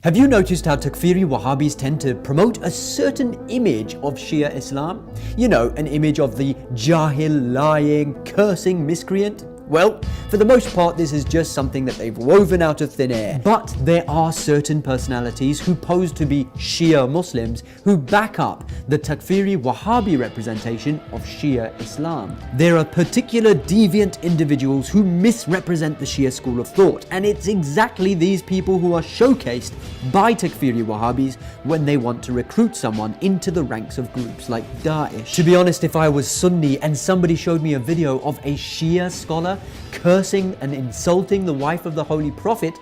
Have you noticed how Takfiri Wahhabis tend to promote a certain image of Shia Islam? You know, an image of the jahil, lying, cursing miscreant? Well, for the most part, this is just something that they've woven out of thin air. But there are certain personalities who pose to be Shia Muslims who back up the Takfiri Wahhabi representation of Shia Islam. There are particular deviant individuals who misrepresent the Shia school of thought, and it's exactly these people who are showcased by Takfiri Wahhabis when they want to recruit someone into the ranks of groups like Daesh. To be honest, if I was Sunni and somebody showed me a video of a Shia scholar cursing and insulting the wife of the Holy Prophet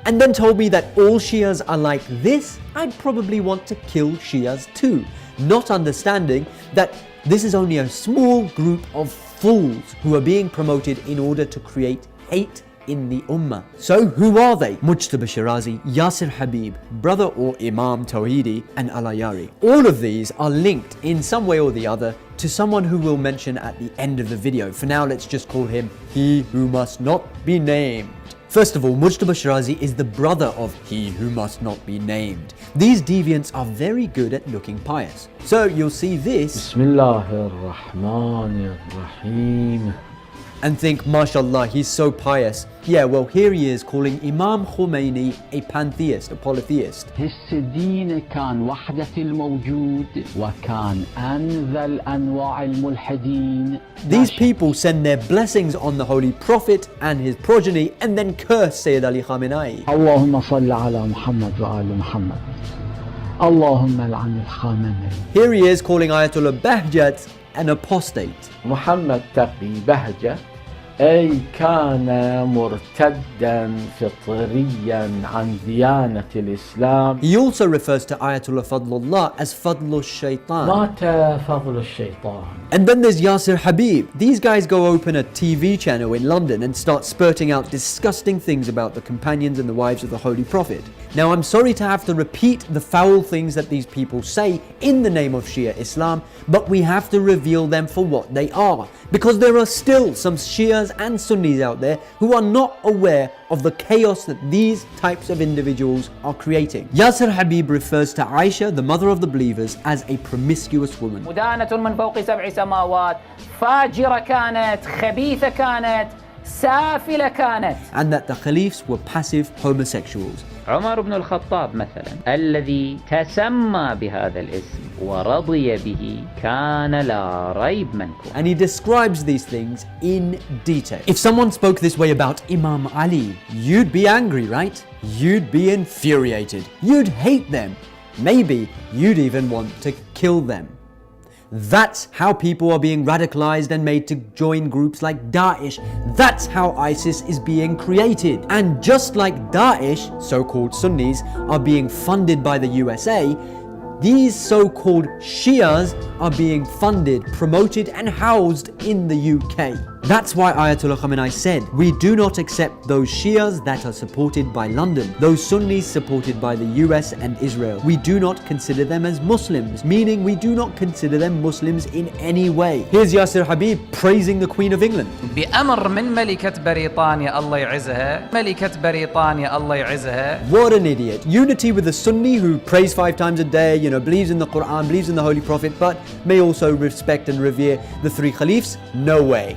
and then told me that all Shias are like this, I'd probably want to kill Shias too, not understanding that this is only a small group of fools who are being promoted in order to create hate in the Ummah. So who are they? Mujtaba Shirazi, Yasir Habib, brother or Imam Tawhidi, and Alayari. All of these are linked in some way or the other to someone who we'll mention at the end of the video. For now, let's just call him He Who Must Not Be Named. First of all, Mujtaba Shirazi is the brother of He Who Must Not Be Named. These deviants are very good at looking pious. So you'll see this Bismillahir-Rahmanir-Rahim and think, mashallah, he's so pious. Yeah, well, here he is calling Imam Khomeini a pantheist, a polytheist. الدين كان وحدة الموجود وكان أنذل أنواع الملحدين. These people send their blessings on the Holy Prophet and his progeny and then curse Sayyid Ali Khamenei. اللهم صل على محمد وآل محمد. اللهم لعن الخامنئي. Here he is calling Ayatollah Bahjat an apostate. محمد تقي بهجة أي كان مرتدا فطريا عن ديانة الإسلام. He also refers to Ayatollah Fadlullah as Fadlul Shaitan. مات فضل الشيطان. And then there's Yasir Habib. These guys go open a TV channel in London and start spurting out disgusting things about the companions and the wives of the Holy Prophet. Now, I'm sorry to have to repeat the foul things that these people say in the name of Shia Islam, but we have to reveal them for what they are. Because there are still some Shias and Sunnis out there who are not aware of the chaos that these types of individuals are creating. Yasir Habib refers to Aisha, the mother of the believers, as a promiscuous woman. مدانة من فوق 7 سماوات فاجرة كانت خبيثة كانت سافلة كانت. And that the caliphs were passive homosexuals. عمر بن الخطاب مثلا الذي تسمى بهذا الاسم ورضي به كان لا ريب منكم. And he describes these things in detail. If someone spoke this way about Imam Ali, you'd be angry, right? You'd be infuriated. You'd hate them. Maybe you'd even want to kill them. That's how people are being radicalized and made to join groups like Daesh. That's how ISIS is being created. And just like Daesh, so-called Sunnis, are being funded by the USA, these so-called Shias are being funded, promoted and housed in the UK. That's why Ayatollah Khamenei said, we do not accept those Shias that are supported by London, those Sunnis supported by the US and Israel. We do not consider them as Muslims, meaning we do not consider them Muslims in any way. Here's Yasir Habib praising the Queen of England. بأمر من ملكة بريطانيا الله يعزها ملكة بريطانيا الله يعزها. What an idiot. Unity with the Sunni who prays 5 times a day, believes in the Quran, believes in the Holy Prophet, but may also respect and revere the 3 Caliphs? No way.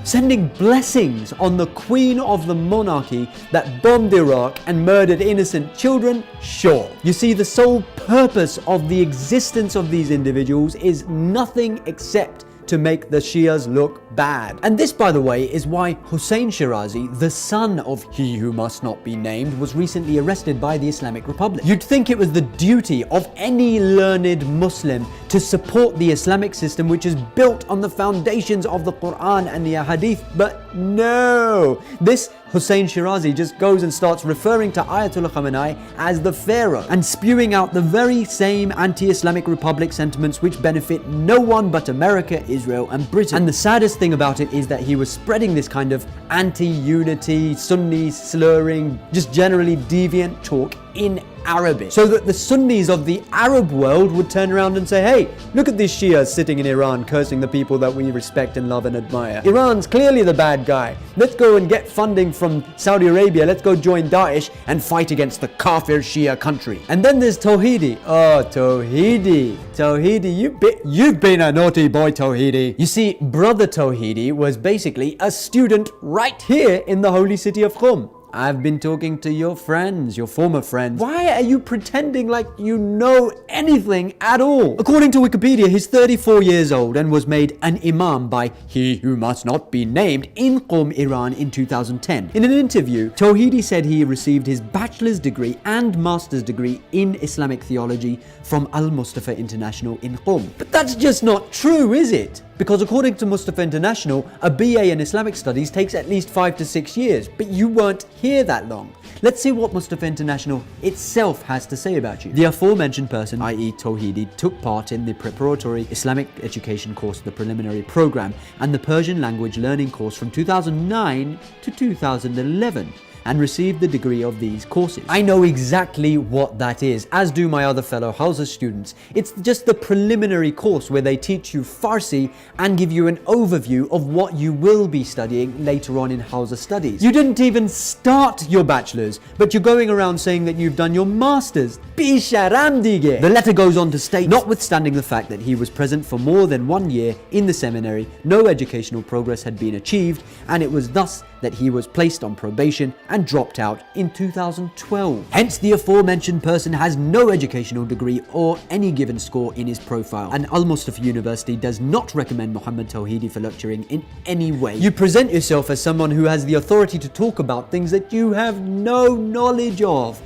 Sending blessings on the Queen of the monarchy that bombed Iraq and murdered innocent children? Sure. You see, the sole purpose of the existence of these individuals is nothing except to make the Shias look bad. And this, by the way, is why Hussein Shirazi, the son of He Who Must Not Be Named, was recently arrested by the Islamic Republic. You'd think it was the duty of any learned Muslim to support the Islamic system, which is built on the foundations of the Quran and the Ahadith, but no! This Hussein Shirazi just goes and starts referring to Ayatollah Khamenei as the Pharaoh and spewing out the very same anti-Islamic Republic sentiments which benefit no one but America, Israel and Britain. And the saddest thing about it is that he was spreading this kind of anti-unity, Sunni slurring, just generally deviant talk in Arabic, so that the Sunnis of the Arab world would turn around and say, hey, look at these Shias sitting in Iran cursing the people that we respect and love and admire. Iran's clearly the bad guy. Let's go and get funding from Saudi Arabia. Let's go join Daesh and fight against the Kafir Shia country. And then there's Tawhidi. Oh, Tawhidi. Tawhidi, you've been a naughty boy, Tawhidi. You see, brother Tawhidi was basically a student right here in the holy city of Qom. I've been talking to your friends, your former friends. Why are you pretending like you know anything at all? According to Wikipedia, he's 34 years old and was made an imam by he who must not be named in Qom, Iran in 2010. In an interview, Tawhidi said he received his bachelor's degree and master's degree in Islamic theology from Al-Mustafa International in Qom. But that's just not true, is it? Because according to Mustafa International, a BA in Islamic studies takes at least 5 to 6 years, but you weren't here that long. Let's see what Mustafa International itself has to say about you. The aforementioned person, i.e. Tawhidi, took part in the preparatory Islamic education course, the preliminary program, and the Persian language learning course from 2009 to 2011. And received the degree of these courses. I know exactly what that is, as do my other fellow Hausa students. It's just the preliminary course where they teach you Farsi and give you an overview of what you will be studying later on in Hausa studies. You didn't even start your bachelor's, but you're going around saying that you've done your master's. Bisharam dige. The letter goes on to state, notwithstanding the fact that he was present for more than 1 year in the seminary, no educational progress had been achieved, and it was thus that he was placed on probation and dropped out in 2012. Hence, the aforementioned person has no educational degree or any given score in his profile, and Al-Mustafa University does not recommend Muhammad Tawhidi for lecturing in any way. You present yourself as someone who has the authority to talk about things that you have no knowledge of.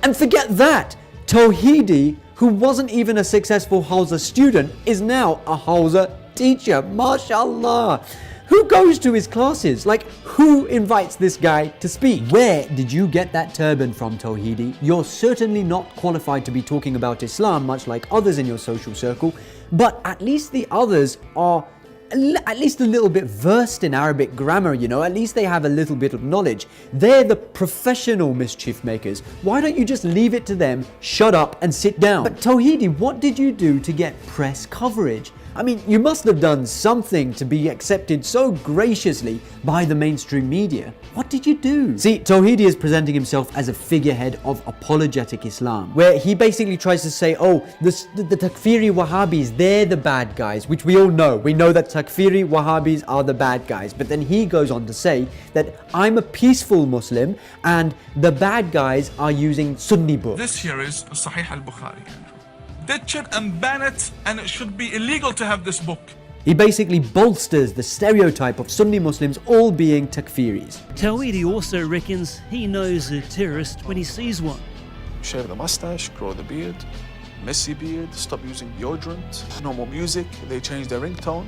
And forget that, Tawhidi, who wasn't even a successful Hausa student, is now a Hausa teacher. MashaAllah. Who goes to his classes? Like, who invites this guy to speak? Where did you get that turban from, Tawhidi? You're certainly not qualified to be talking about Islam, much like others in your social circle, but at least the others are at least a little bit versed in Arabic grammar, you know, at least they have a little bit of knowledge. They're the professional mischief makers. Why don't you just leave it to them, shut up and sit down? But Tawhidi, what did you do to get press coverage? I mean, you must have done something to be accepted so graciously by the mainstream media. What did you do? See, Tawhidi is presenting himself as a figurehead of apologetic Islam, where he basically tries to say, oh, the Takfiri Wahhabis, they're the bad guys, which we all know. We know that Takfiri Wahhabis are the bad guys. But then he goes on to say that I'm a peaceful Muslim and the bad guys are using Sunni books. This here is Sahih al-Bukhari. Ditch it and ban it, and it should be illegal to have this book. He basically bolsters the stereotype of Sunni Muslims all being takfiris. Tawhidi also reckons he knows a terrorist when he sees one. Shave the mustache, grow the beard, messy beard, stop using deodorant, no more music, they change their ringtone,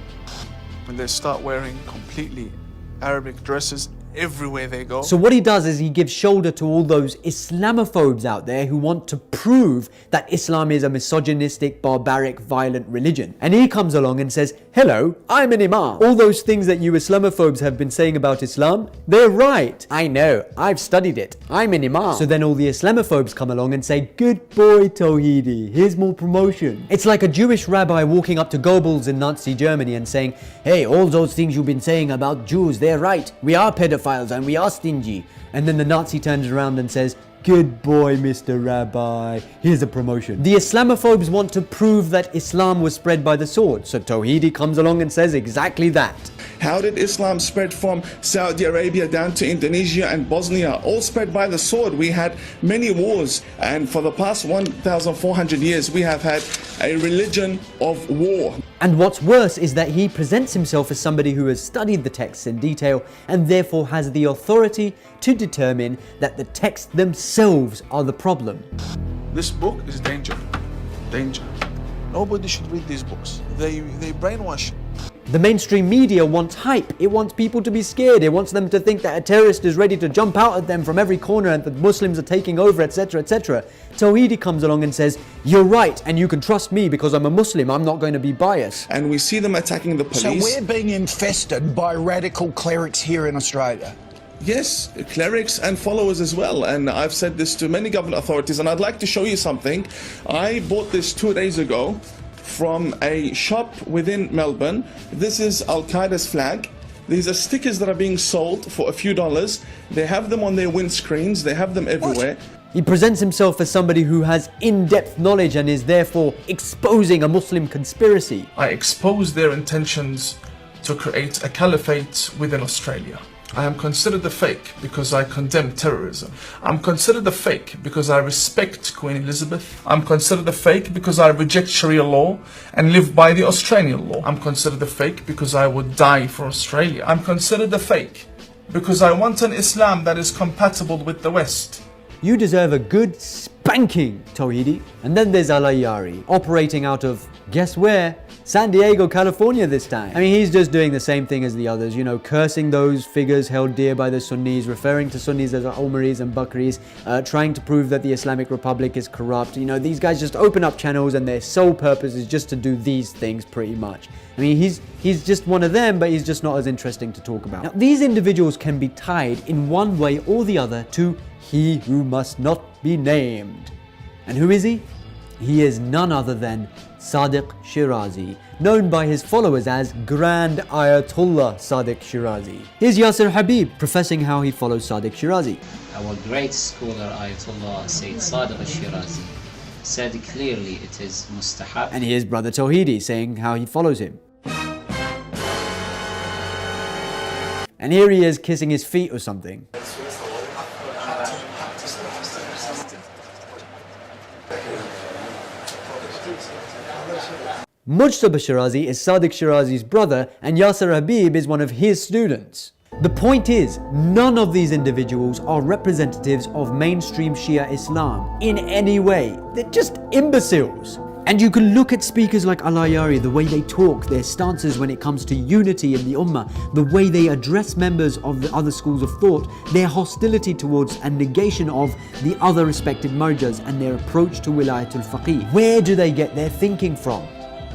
and they start wearing completely Arabic dresses everywhere they go. So what he does is he gives shoulder to all those Islamophobes out there who want to prove that Islam is a misogynistic, barbaric, violent religion. And he comes along and says, hello, I'm an imam. All those things that you Islamophobes have been saying about Islam, they're right. I know, I've studied it. I'm an imam. So then all the Islamophobes come along and say, good boy, Tawhidi, here's more promotion. It's like a Jewish rabbi walking up to Goebbels in Nazi Germany and saying, hey, all those things you've been saying about Jews, they're right. We are pedophiles and we are stingy. And then the Nazi turns around and says, good boy, Mr. Rabbi, here's a promotion. The Islamophobes want to prove that Islam was spread by the sword. So Tawhidi comes along and says exactly that. How did Islam spread from Saudi Arabia down to Indonesia and Bosnia? All spread by the sword. We had many wars, and for the past 1,400 years we have had a religion of war. And what's worse is that he presents himself as somebody who has studied the texts in detail and therefore has the authority to determine that the texts themselves are the problem. This book is danger. Danger. Nobody should read these books. They brainwash. The mainstream media wants hype. It wants people to be scared. It wants them to think that a terrorist is ready to jump out at them from every corner and that Muslims are taking over, etc., etc. Tawhidi comes along and says, you're right, and you can trust me because I'm a Muslim. I'm not going to be biased. And we see them attacking the police. So we're being infested by radical clerics here in Australia. Yes, clerics and followers as well. And I've said this to many government authorities, and I'd like to show you something. I bought this 2 days ago from a shop within Melbourne. This is Al-Qaeda's flag. These are stickers that are being sold for a few dollars. They have them on their windscreens. They have them everywhere. He presents himself as somebody who has in-depth knowledge and is therefore exposing a Muslim conspiracy. I expose their intentions to create a caliphate within Australia. I am considered a fake because I condemn terrorism. I'm considered a fake because I respect Queen Elizabeth. I'm considered a fake because I reject Sharia law and live by the Australian law. I'm considered a fake because I would die for Australia. I'm considered a fake because I want an Islam that is compatible with the West. You deserve a good spanking, Tawhidi. And then there's Al-Ayyari, operating out of, guess where? San Diego, California this time. I mean, he's just doing the same thing as the others, you know, cursing those figures held dear by the Sunnis, referring to Sunnis as Umaris and Bakris, trying to prove that the Islamic Republic is corrupt. You know, these guys just open up channels and their sole purpose is just to do these things pretty much. I mean, he's just one of them, but he's just not as interesting to talk about. Now, these individuals can be tied in one way or the other to he who must not be named. And who is he? He is none other than Sadiq Shirazi, known by his followers as Grand Ayatollah Sadiq Shirazi. Here's Yasir Habib professing how he follows Sadiq Shirazi. Our great scholar Ayatollah Sayyid Sadiq Shirazi said clearly it is mustahab. And here's Brother Tawhidi saying how he follows him. And here he is kissing his feet or something. Mujtaba Shirazi is Sadiq Shirazi's brother and Yasir Habib is one of his students. The point is, none of these individuals are representatives of mainstream Shia Islam in any way. They're just imbeciles. And you can look at speakers like Al-Ayyari, the way they talk, their stances when it comes to unity in the Ummah, the way they address members of the other schools of thought, their hostility towards and negation of the other respected marjas and their approach to Wilayatul Faqih. Where do they get their thinking from?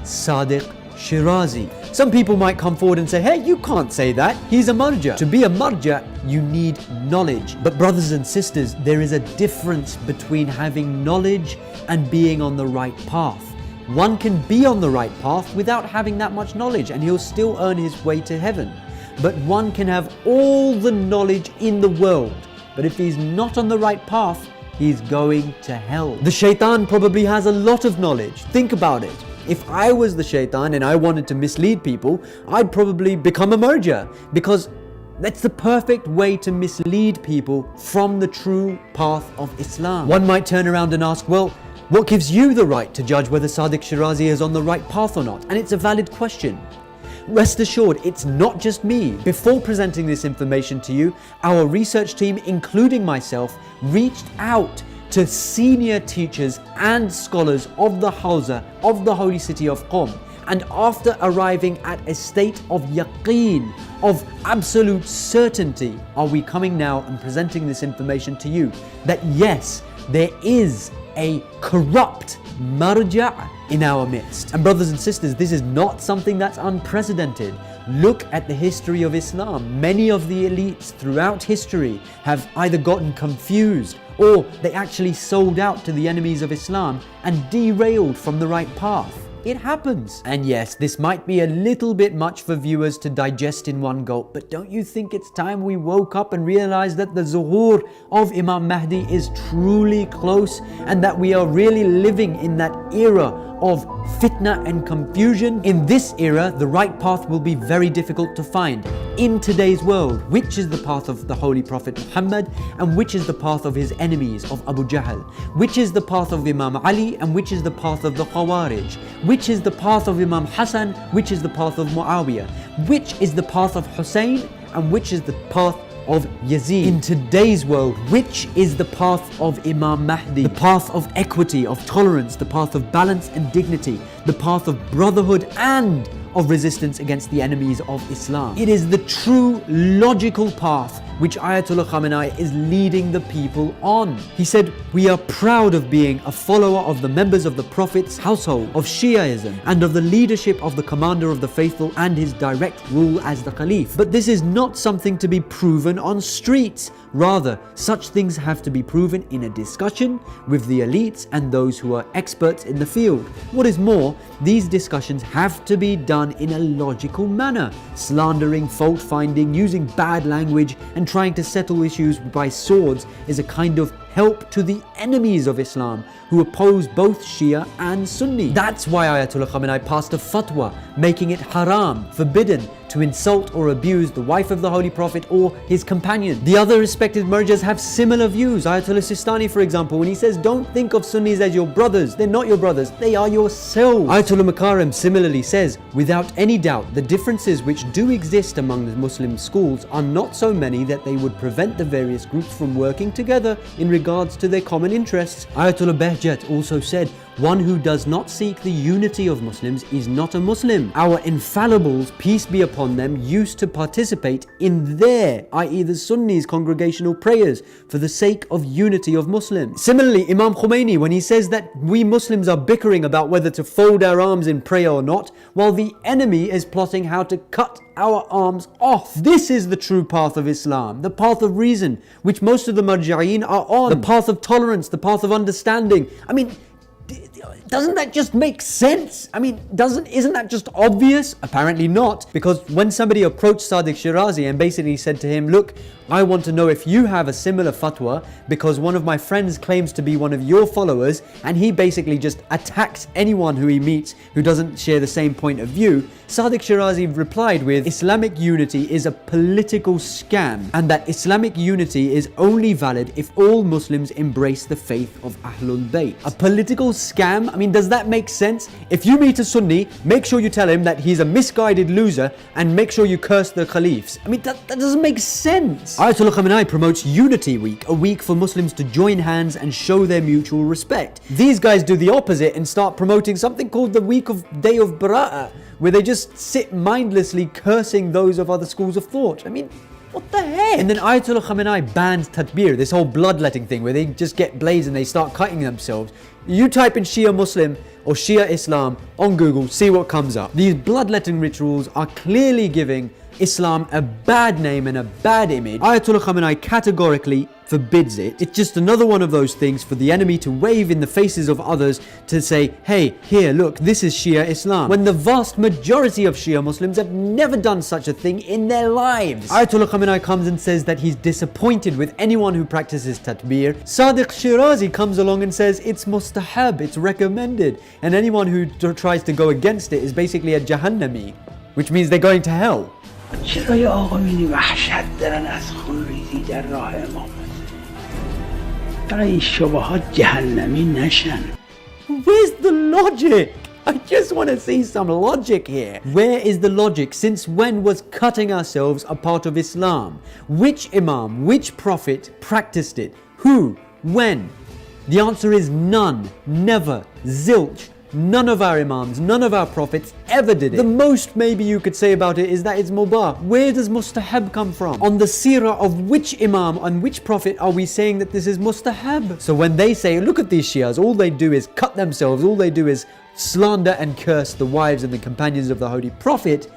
Sadiq Shirazi. Some people might come forward and say, hey, you can't say that. He's a marja. To be a marja, you need knowledge. But brothers and sisters, there is a difference between having knowledge and being on the right path. One can be on the right path without having that much knowledge and he'll still earn his way to heaven. But one can have all the knowledge in the world, but if he's not on the right path, he's going to hell. The shaitan probably has a lot of knowledge. Think about it. If I was the shaitan and I wanted to mislead people, I'd probably become a marja, because that's the perfect way to mislead people from the true path of Islam. One might turn around and ask, well, what gives you the right to judge whether Sadiq Shirazi is on the right path or not? And it's a valid question. Rest assured, it's not just me. Before presenting this information to you, our research team, including myself, reached out to senior teachers and scholars of the Hawza of the holy city of Qom. And after arriving at a state of yaqeen, of absolute certainty, are we coming now and presenting this information to you, that yes, there is a corrupt marja' in our midst. And brothers and sisters, this is not something that's unprecedented. Look at the history of Islam. Many of the elites throughout history have either gotten confused or they actually sold out to the enemies of Islam and derailed from the right path. It happens. And yes, this might be a little bit much for viewers to digest in one gulp, but don't you think it's time we woke up and realized that the zuhur of Imam Mahdi is truly close and that we are really living in that era of fitna and confusion? In this era, the right path will be very difficult to find. In today's world, which is the path of the Holy Prophet Muhammad and which is the path of his enemies of Abu Jahl? Which is the path of Imam Ali and which is the path of the Khawarij? Which is the path of Imam Hassan? Which is the path of Muawiyah? Which is the path of Hussein and which is the path of Yazid? In today's world, which is the path of Imam Mahdi? The path of equity, of tolerance, the path of balance and dignity, the path of brotherhood and of resistance against the enemies of Islam. It is the true logical path which Ayatollah Khamenei is leading the people on. He said, "We are proud of being a follower of the members of the Prophet's household, of Shiaism, and of the leadership of the Commander of the Faithful and his direct rule as the Caliph. But this is not something to be proven on streets. Rather, such things have to be proven in a discussion with the elites and those who are experts in the field. What is more, these discussions have to be done in a logical manner. Slandering, fault-finding, using bad language, and trying to settle issues by swords is a kind of help to the enemies of Islam who oppose both Shia and Sunni." That's why Ayatollah Khamenei passed a fatwa making it haram, forbidden, to insult or abuse the wife of the Holy Prophet or his companion. The other respected marjas have similar views. Ayatollah Sistani, for example, when he says, "Don't think of Sunnis as your brothers. They're not your brothers. They are yourselves." Ayatollah Makarem similarly says, "Without any doubt, the differences which do exist among the Muslim schools are not so many that they would prevent the various groups from working together in regards to their common interests." Ayatollah Behjat also said, "One who does not seek the unity of Muslims is not a Muslim. Our infallibles, peace be upon them, used to participate in their, i.e. the Sunnis, congregational prayers for the sake of unity of Muslims." Similarly, Imam Khomeini, when he says that we Muslims are bickering about whether to fold our arms in prayer or not, while the enemy is plotting how to cut our arms off. This is the true path of Islam, the path of reason, which most of the marja'een are on, the path of tolerance, the path of understanding. I mean, doesn't that just make sense? I mean, isn't that just obvious? Apparently not, because when somebody approached Sadiq Shirazi and basically said to him, "Look, I want to know if you have a similar fatwa because one of my friends claims to be one of your followers," and he basically just attacks anyone who he meets who doesn't share the same point of view, Sadiq Shirazi replied with, "Islamic unity is a political scam, and that Islamic unity is only valid if all Muslims embrace the faith of Ahlul Bayt." A political scam? I mean, does that make sense? If you meet a Sunni, make sure you tell him that he's a misguided loser and make sure you curse the caliphs. I mean, that doesn't make sense. Ayatollah Khamenei promotes Unity Week, a week for Muslims to join hands and show their mutual respect. These guys do the opposite and start promoting something called the Week of Day of Bara'ah, where they just sit mindlessly cursing those of other schools of thought. I mean, what the heck? And then Ayatollah Khamenei bans Tatbir, this whole bloodletting thing where they just get blades and they start cutting themselves. You type in Shia Muslim or Shia Islam on Google, see what comes up. These bloodletting rituals are clearly giving Islam a bad name and a bad image. Ayatollah Khamenei categorically forbids it. It's just another one of those things for the enemy to wave in the faces of others to say, "Hey, here, look, this is Shia Islam," when the vast majority of Shia Muslims have never done such a thing in their lives. Ayatollah Khamenei comes and says that he's disappointed with anyone who practices Tatbir. Sadiq Shirazi comes along and says it's mustahab, it's recommended, and anyone who tries to go against it is basically a Jahannami, which means they're going to hell. چرا یا آقایونی وحشت دارن از خونریزی در راه امامت؟ برای این شبهات جهنمی نشن. Where's the logic? I just want to see some logic here. Where is the logic? Since when was cutting ourselves a part of Islam? Which Imam, which Prophet practiced it? Who? When? The answer is none, never, zilch. None of our Imams, none of our Prophets ever did it. The most maybe you could say about it is that it's mubah. Where does mustahab come from? On the seerah of which Imam and which Prophet are we saying that this is mustahab? So when they say, look at these Shias, all they do is cut themselves, all they do is slander and curse the wives and the companions of the Holy Prophet,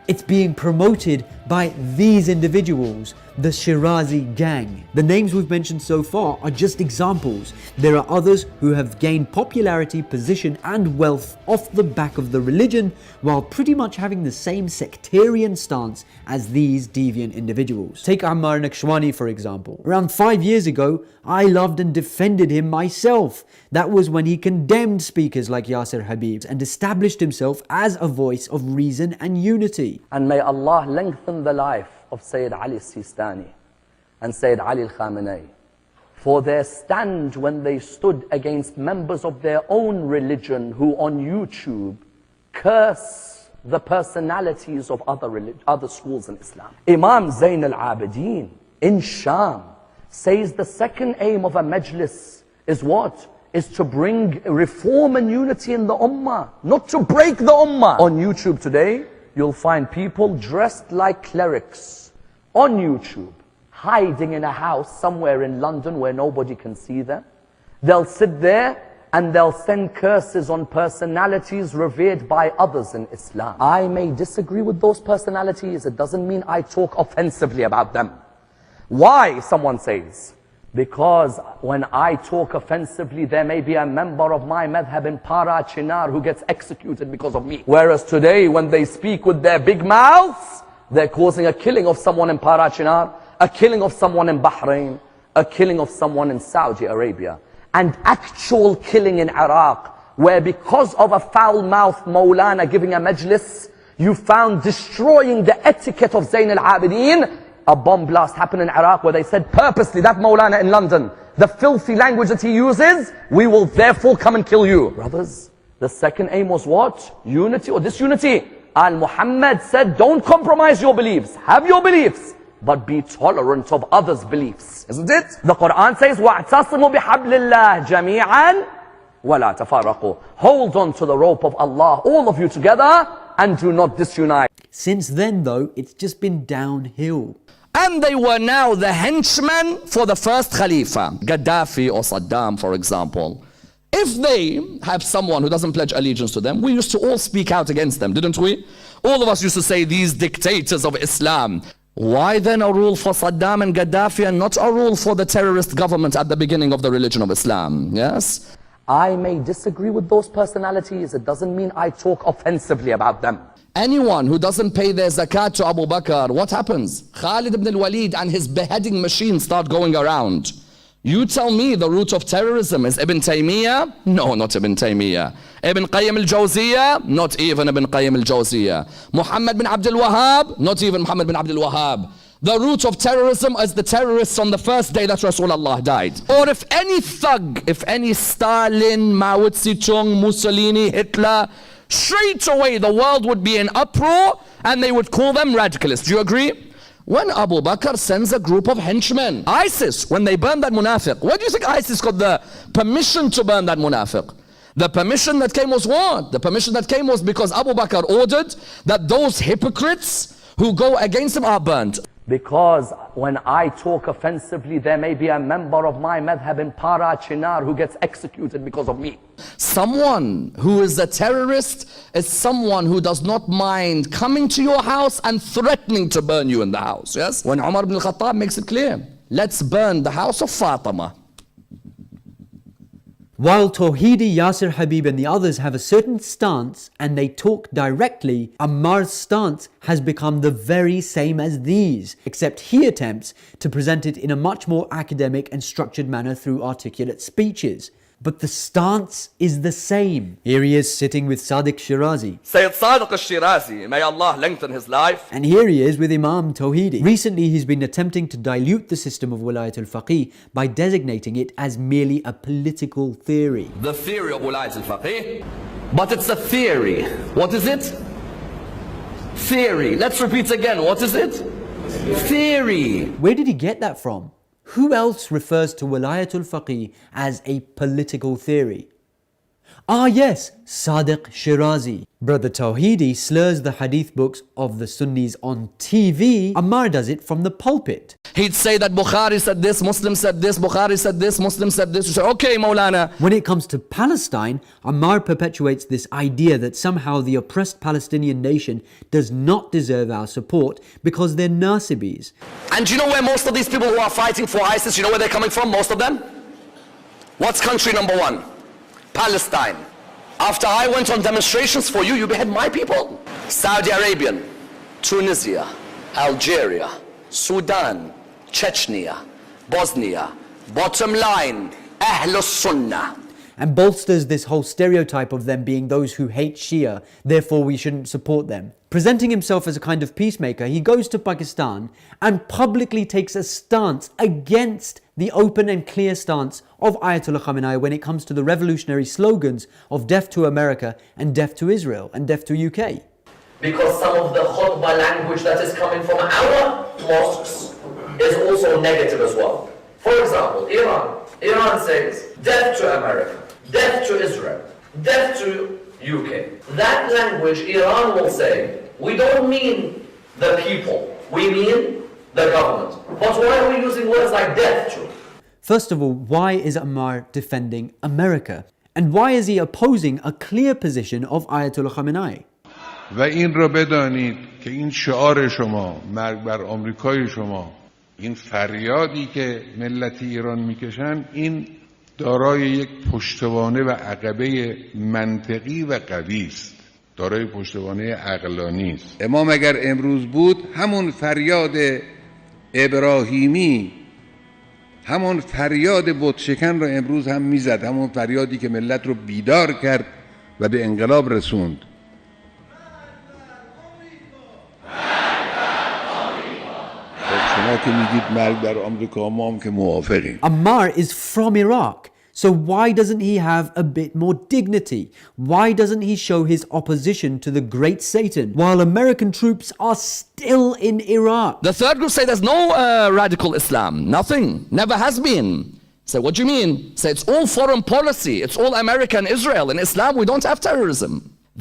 it's being promoted by these individuals, the Shirazi gang. The names we've mentioned so far are just examples. There are others who have gained popularity, position and wealth off the back of the religion while pretty much having the same sectarian stance as these deviant individuals. Take Ammar Nakshwani for example. Around 5 years ago, I loved and defended him myself. That was when he condemned speakers like Yasir Habib and established himself as a voice of reason and unity. And may Allah lengthen the life of Sayyid Ali Sistani and Sayyid Ali al-Khamenei for their stand when they stood against members of their own religion who on YouTube curse the personalities of other schools in Islam. Imam Zayn al-Abidin in Sham says the second aim of a majlis is what? Is to bring reform and unity in the ummah, not to break the ummah. On YouTube today, you'll find people dressed like clerics on YouTube, hiding in a house somewhere in London where nobody can see them. They'll sit there and they'll send curses on personalities revered by others in Islam. I may disagree with those personalities. It doesn't mean I talk offensively about them. Why, someone says? Because when I talk offensively, there may be a member of my madhab in Para Chinar who gets executed because of me. Whereas today, when they speak with their big mouths, they're causing a killing of someone in Para Chinar, a killing of someone in Bahrain, a killing of someone in Saudi Arabia, and actual killing in Iraq, where because of a foul-mouthed Maulana giving a majlis, you found destroying the etiquette of Zayn al-Abidin. A bomb blast happened in Iraq where they said purposely, that Maulana in London, the filthy language that he uses, we will therefore come and kill you. Brothers, the second aim was what? Unity or disunity? Al-Muhammad said, don't compromise your beliefs. Have your beliefs, but be tolerant of others' beliefs. Isn't it? The Quran says, وَاعْتَصِمُوا بِحَبْلِ اللَّهِ جَمِيعًا وَلَا تَفَرَّقُوا. Hold on to the rope of Allah, all of you together, and do not disunite. Since then, though, it's just been downhill. And they were now the henchmen for the first Khalifa, Gaddafi or Saddam, for example. If they have someone who doesn't pledge allegiance to them, we used to all speak out against them, didn't we? All of us used to say, these dictators of Islam. Why then a rule for Saddam and Gaddafi and not a rule for the terrorist government at the beginning of the religion of Islam? Yes? I may disagree with those personalities. It doesn't mean I talk offensively about them. Anyone who doesn't pay their zakat to Abu Bakr, what happens? Khalid ibn al-Walid and his beheading machine start going around. You tell me the root of terrorism is Ibn Taymiyyah? No, not Ibn Taymiyyah. Ibn Qayyim al-Jawziyah? Not even Ibn Qayyim al-Jawziyah. Muhammad bin Abdul Wahhab? Not even Muhammad bin Abdul Wahhab. The root of terrorism is the terrorists on the first day that Rasulullah died. Or if any thug, if any Stalin, Mao Zedong, Mussolini, Hitler, straight away the world would be in uproar and they would call them radicalists. Do you agree? When Abu Bakr sends a group of henchmen, ISIS, when they burned that munafiq, where do you think ISIS got the permission to burn that munafiq? The permission that came was what? The permission that came was because Abu Bakr ordered that those hypocrites who go against him are burnt. Because when I talk offensively, there may be a member of my madhab in Para Chinar who gets executed because of me. Someone who is a terrorist is someone who does not mind coming to your house and threatening to burn you in the house. Yes? When Umar ibn al-Khattab makes it clear, let's burn the house of Fatima. While Tawhidi, Yasir Habib and the others have a certain stance and they talk directly, Ammar's stance has become the very same as these, except he attempts to present it in a much more academic and structured manner through articulate speeches. But the stance is the same. Here he is sitting with Sadiq Shirazi. Sayyid Sadiq al-Shirazi, may Allah lengthen his life. And here he is with Imam Tawhidi. Recently he's been attempting to dilute the system of Wilayat al-Faqih by designating it as merely a political theory. The theory of Wilayat al-Faqih, but it's a theory. What is it? Theory. Let's repeat again. What is it? Theory. Where did he get that from? Who else refers to Wilayatul Faqih as a political theory? Ah yes, Sadiq Shirazi. Brother Tawhidi slurs the hadith books of the Sunnis on TV. Ammar does it from the pulpit. He'd say that Bukhari said this, Muslim said this, Bukhari said this, Muslim said this. You say, okay, Maulana. When it comes to Palestine, Ammar perpetuates this idea that somehow the oppressed Palestinian nation does not deserve our support because they're Nasibis. And do you know where most of these people who are fighting for ISIS, you know where they're coming from, most of them? What's country number one? Palestine. After I went on demonstrations for you, you behead my people. Saudi Arabian, Tunisia, Algeria, Sudan, Chechnya, Bosnia. Bottom line, Ahlus Sunnah. And bolsters this whole stereotype of them being those who hate Shia, therefore we shouldn't support them. Presenting himself as a kind of peacemaker, he goes to Pakistan and publicly takes a stance against the open and clear stance of Ayatollah Khamenei when it comes to the revolutionary slogans of death to America and death to Israel and death to UK. Because some of the khutbah language that is coming from our mosques is also negative as well. For example, Iran says death to America, death to Israel, death to UK. That language Iran will say, we don't mean the people, we mean the government. But why are we using words like death to? First of all, why is Ammar defending America? And why is he opposing a clear position of Ayatollah Khamenei? و این را بدانید که این شعار شما، مرگ بر آمریکای شما، این فریادی که ملت ایران میکشن، این دارای یک پشتوانه و عقبه منطقی و قوی است، دارای پشتوانه عقلانی است. امام اگر امروز بود، همون فریاد ابراهیمی، همون فریاد بتشکن را امروز هم میزد، همون فریادی که ملت رو بیدار کرد و به انقلاب رسوند. شما که میگید مرگ بر آمریکا، ما هم که موافقیم. Ammar is from Iraq. So why doesn't he have a bit more dignity? Why doesn't he show his opposition to the great Satan while American troops are still in Iraq? The third group say there's no radical Islam. Nothing. Never has been. So what do you mean? Say it's all foreign policy. It's all America and Israel. In Islam, we don't have terrorism.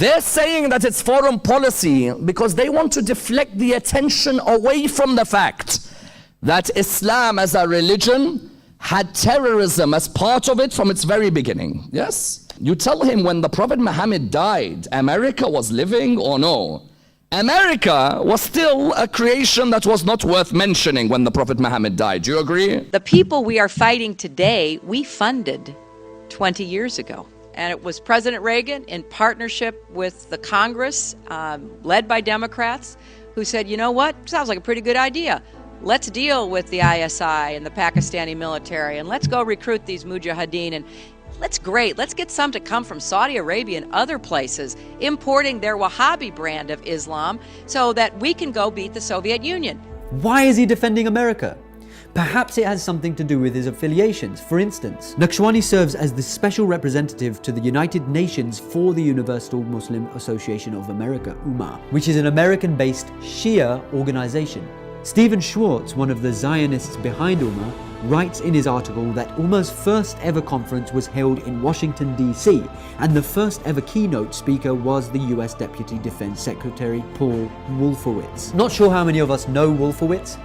They're saying that it's foreign policy because they want to deflect the attention away from the fact that Islam as a religion had terrorism as part of it from its very beginning. Yes? You tell him when the Prophet Muhammad died, America was living or no? America was still a creation that was not worth mentioning when the Prophet Muhammad died. Do you agree? The people we are fighting today, we funded 20 years ago. And it was President Reagan in partnership with the Congress, led by Democrats, who said, you know what, sounds like a pretty good idea. Let's deal with the ISI and the Pakistani military, and let's go recruit these mujahideen, and let's get some to come from Saudi Arabia and other places, importing their Wahhabi brand of Islam so that we can go beat the Soviet Union. Why is he defending America? Perhaps it has something to do with his affiliations. For instance, Naqshbandi serves as the special representative to the United Nations for the Universal Muslim Association of America, UMA, which is an American-based Shia organization. Stephen Schwartz, one of the Zionists behind UMA, writes in his article that UMA's first ever conference was held in Washington, D.C., and the first ever keynote speaker was the US Deputy Defense Secretary Paul Wolfowitz. Not sure how many of us know Wolfowitz.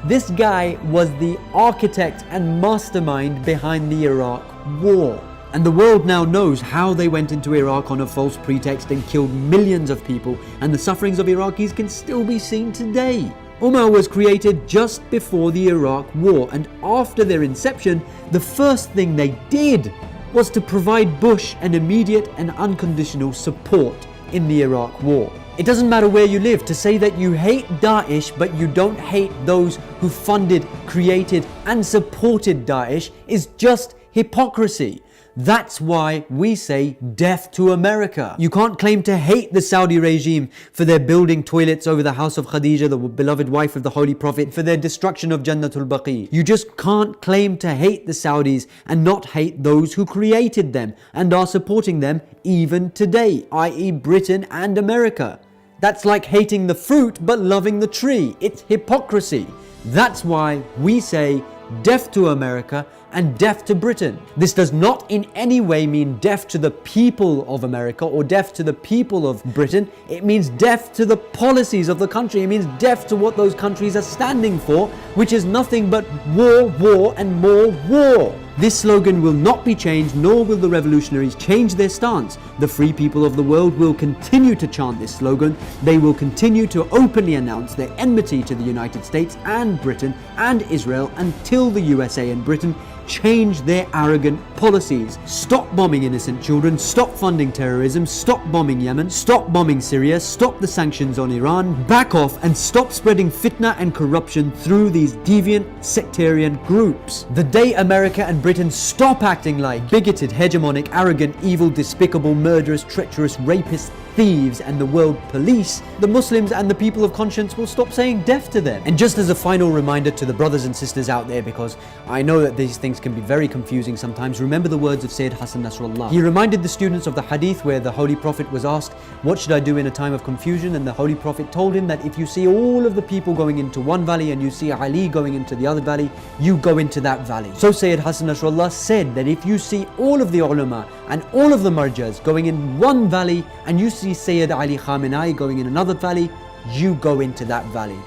This guy was the architect and mastermind behind the Iraq War. And the world now knows how they went into Iraq on a false pretext and killed millions of people, and the sufferings of Iraqis can still be seen today. UMA was created just before the Iraq War, and after their inception, the first thing they did was to provide Bush an immediate and unconditional support in the Iraq War. It doesn't matter where you live, to say that you hate Daesh but you don't hate those who funded, created and supported Daesh is just hypocrisy. That's why we say death to America. You can't claim to hate the Saudi regime for their building toilets over the house of Khadija, the beloved wife of the Holy Prophet, for their destruction of Jannatul Baqi. You just can't claim to hate the Saudis and not hate those who created them and are supporting them even today, i.e. Britain and America. That's like hating the fruit but loving the tree. It's hypocrisy. That's why we say death to America and death to Britain. This does not in any way mean death to the people of America or death to the people of Britain. It means death to the policies of the country. It means death to what those countries are standing for, which is nothing but war, war and more war. This slogan will not be changed, nor will the revolutionaries change their stance. The free people of the world will continue to chant this slogan. They will continue to openly announce their enmity to the United States and Britain and Israel until the USA and Britain change their arrogant policies. Stop bombing innocent children, stop funding terrorism, stop bombing Yemen, stop bombing Syria, stop the sanctions on Iran, back off and stop spreading fitna and corruption through these deviant sectarian groups. The day America and Britain stop acting like bigoted, hegemonic, arrogant, evil, despicable, murderous, treacherous, rapists, thieves and the world police, the Muslims and the people of conscience will stop saying death to them. And just as a final reminder to the brothers and sisters out there, because I know that these things can be very confusing sometimes, remember the words of Sayyid Hassan Nasrallah. He reminded the students of the hadith where the Holy Prophet was asked, what should I do in a time of confusion? And the Holy Prophet told him that if you see all of the people going into one valley and you see Ali going into the other valley, you go into that valley. So Sayyid Hassan Nasrallah said that if you see all of the ulama and all of the marjas going in one valley and you see Sayyid Ali Khamenei going in another valley, you go into that valley.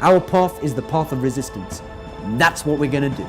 Our path is the path of resistance. That's what we're going to do.